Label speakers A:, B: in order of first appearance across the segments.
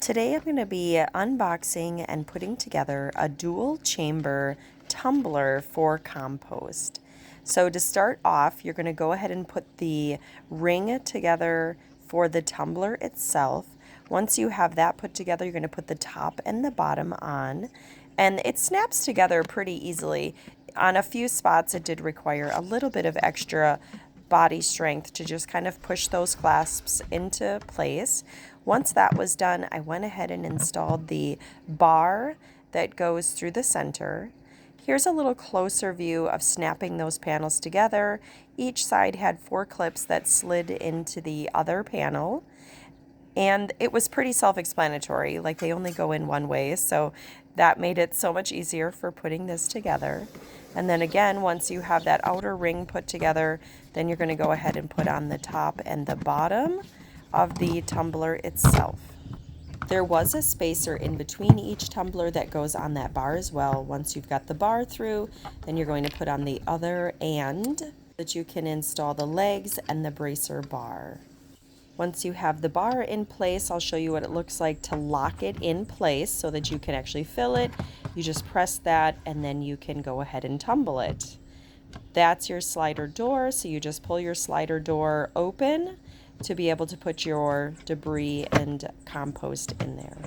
A: Today I'm going to be unboxing and putting together a dual chamber tumbler for compost. So to start off, you're going to go ahead and put the ring together for the tumbler itself. Once you have that put together, you're going to put the top and the bottom on, and it snaps together pretty easily. On a few spots it did require a little bit of extra body strength to just kind of push those clasps into place. Once that was done, I went ahead and installed the bar that goes through the center. Here's a little closer view of snapping those panels together. Each side had 4 clips that slid into the other panel. And it was pretty self-explanatory, like they only go in one way, so that made it so much easier for putting this together. And then again, once you have that outer ring put together, then you're going to go ahead and put on the top and the bottom of the tumbler itself. There was a spacer in between each tumbler that goes on that bar as well. Once you've got the bar through, then you're going to put on the other end that you can install the legs and the bracer bar. Once you have the bar in place, I'll show you what it looks like to lock it in place so that you can actually fill it. You just press that and then you can go ahead and tumble it. That's your slider door, so you just pull your slider door open to be able to put your debris and compost in there.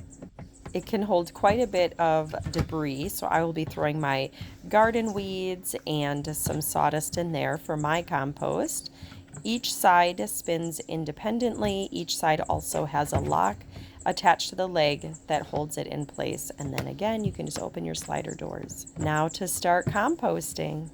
A: It can hold quite a bit of debris, so I will be throwing my garden weeds and some sawdust in there for my compost. Each side spins independently. Each side also has a lock attached to the leg that holds it in place. And then again, you can just open your slider doors. Now to start composting.